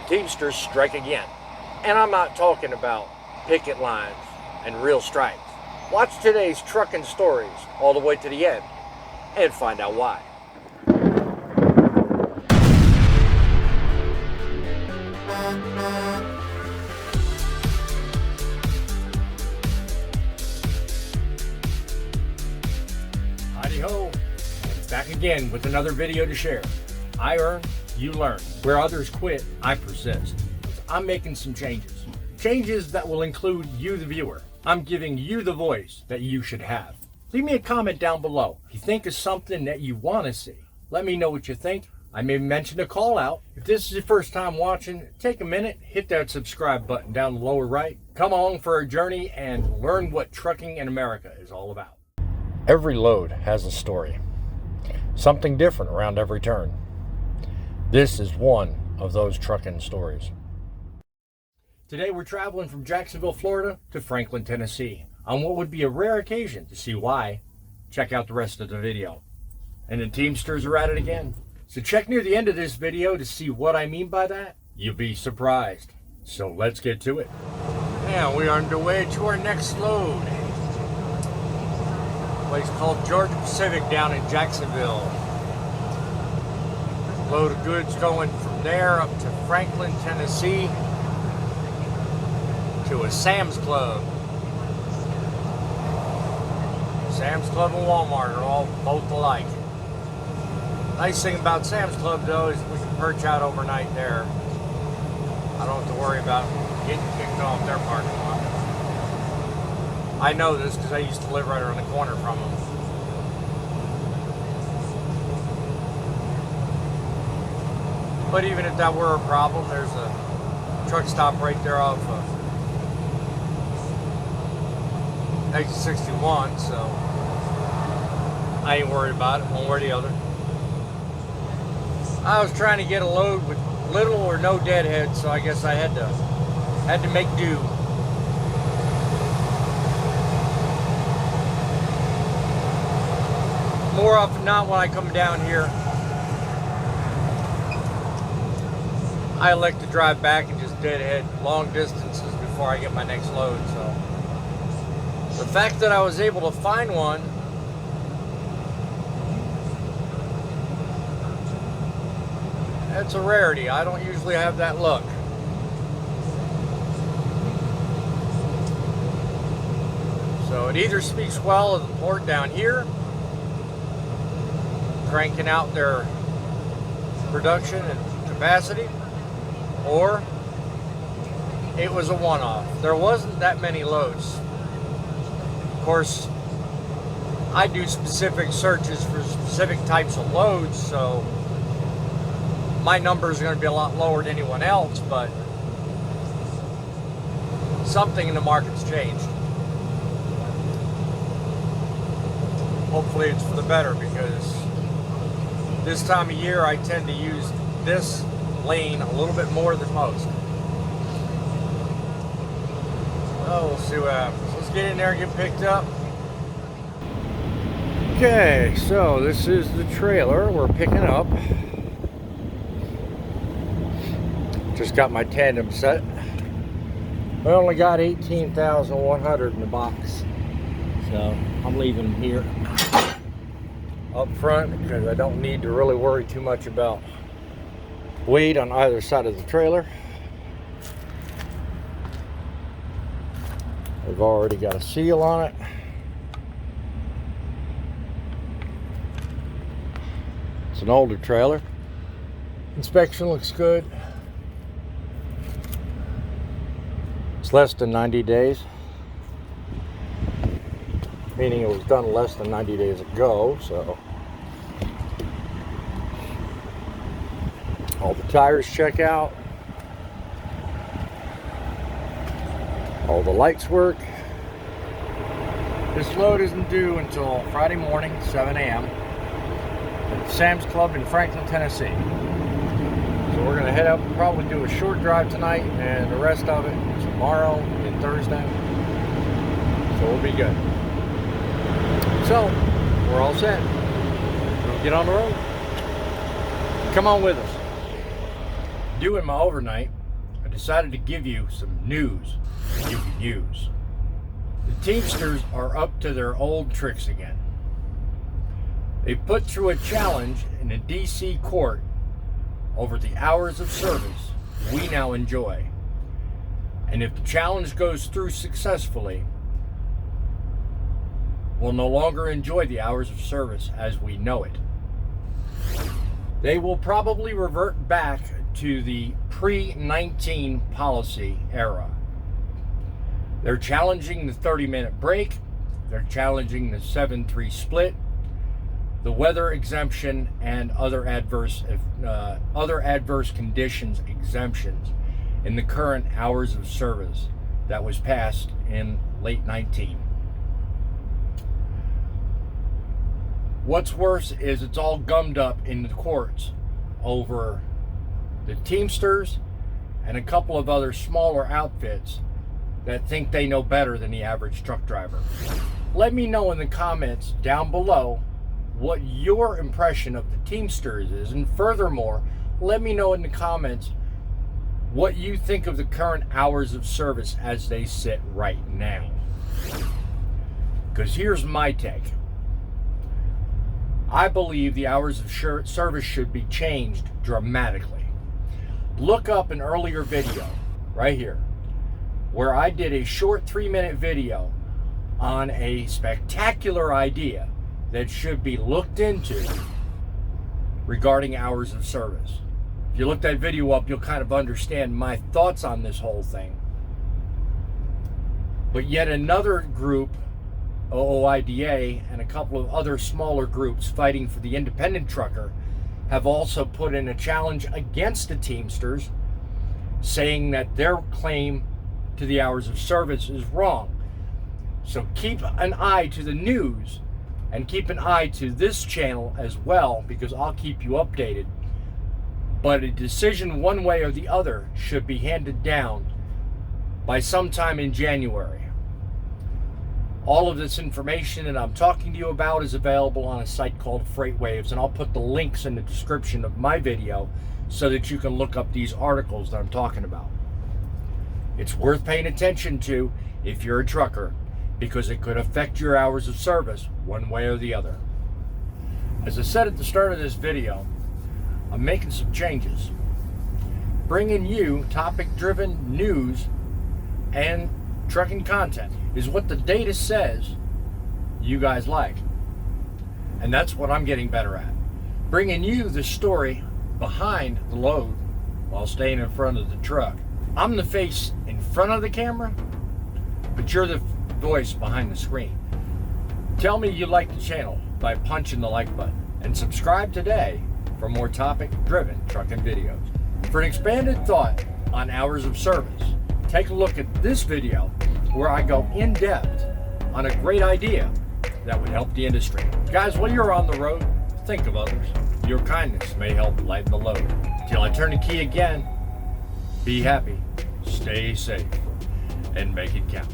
Teamsters strike again. And I'm not talking about picket lines and real strikes. Watch today's Truckin Stories all the way to the end and find out why. Howdy ho, back again with another video to share. I earn, you learn. Where others quit, I persist. I'm making some changes. Changes that will include you, the viewer. I'm giving you the voice that you should have. Leave me a comment down below. If you think of something that you want to see, let me know what you think. I may mention a call out. If this is your first time watching, take a minute, hit that subscribe button down the lower right. Come along for a journey and learn what trucking in America is all about. Every load has a story. Something different around every turn. This is one of those trucking stories. Today we're traveling from Jacksonville, Florida to Franklin, Tennessee on what would be a rare occasion. To see why, check out the rest of the video. And the Teamsters are at it again. So check near the end of this video to see what I mean by that. You'll be surprised. So let's get to it. Now we are underway to our next load. A place called Georgia Pacific down in Jacksonville. Load of goods going from there up to Franklin, Tennessee to a Sam's Club. Sam's Club and Walmart are both alike. Nice thing about Sam's Club though is we can perch out overnight there. I don't have to worry about getting kicked off their parking lot. I know this because I used to live right around the corner from them. But even if that were a problem, there's a truck stop right there off exit 61, so I ain't worried about it one way or the other. I was trying to get a load with little or no deadheads, so I guess I had to make do. More often than not, when I come down here, I elect to drive back and just deadhead long distances before I get my next load. So the fact that I was able to find one that's a rarity. I don't usually have that luck. So it either speaks well of the port down here, cranking out their production and capacity, or it was a one-off. There wasn't that many loads. Of course, I do specific searches for specific types of loads, so my numbers are going to be a lot lower than anyone else, but something in the market's changed. Hopefully it's for the better, because this time of year I tend to use this lane a little bit more than most. Oh, we'll see what happens. Let's get in there and get picked up. Okay, so this is the trailer we're picking up. Just got my tandem set. I only got 18,100 in the box, so I'm leaving them here up front because I don't need to really worry too much about weight on either side of the trailer. I've already got a seal on it. It's an older trailer. Inspection looks good. It's less than 90 days, meaning it was done less than 90 days ago, so all the tires check out, all the lights work. This load isn't due until Friday morning, 7 a.m. at Sam's Club in Franklin, Tennessee. So we're gonna head up and probably do a short drive tonight and the rest of it tomorrow and Thursday. So we'll be good. So we're all set. We'll get on the road. Come on with us. Doing my overnight, decided to give you some news you can use. The Teamsters are up to their old tricks again. They put through a challenge in a DC court over the hours of service we now enjoy. And if the challenge goes through successfully, we'll no longer enjoy the hours of service as we know it. They will probably revert back to the pre-19 policy era. They're challenging the 30-minute break. They're challenging the 7-3 split, the weather exemption, and other adverse conditions exemptions in the current hours of service that was passed in late 19. What's worse is it's all gummed up in the courts over the Teamsters and a couple of other smaller outfits that think they know better than the average truck driver. Let me know in the comments down below what your impression of the Teamsters is, and furthermore, let me know in the comments what you think of the current hours of service as they sit right now. Because here's my take. I believe the hours of service should be changed dramatically. Look up an earlier video right here where I did a short 3-minute video on a spectacular idea that should be looked into regarding hours of service. If you look that video up, you'll kind of understand my thoughts on this whole thing. But yet another group, OOIDA, and a couple of other smaller groups fighting for the independent trucker have also put in a challenge against the Teamsters, saying that their claim to the hours of service is wrong. So keep an eye to the news and keep an eye to this channel as well, because I'll keep you updated. But a decision one way or the other should be handed down by sometime in January. All of this information that I'm talking to you about is available on a site called FreightWaves, and I'll put the links in the description of my video so that you can look up these articles that I'm talking about. It's worth paying attention to if you're a trucker, because it could affect your hours of service one way or the other. As I said at the start of this video, I'm making some changes, bringing you topic-driven news and trucking content is what the data says you guys like. And that's what I'm getting better at. Bringing you the story behind the load while staying in front of the truck. I'm the face in front of the camera, but you're the voice behind the screen. Tell me you like the channel by punching the like button, and subscribe today for more topic-driven trucking videos. For an expanded thought on hours of service, take a look at this video where I go in depth on a great idea that would help the industry. Guys, while you're on the road, think of others. Your kindness may help lighten the load. Till I turn the key again, be happy, stay safe, and make it count.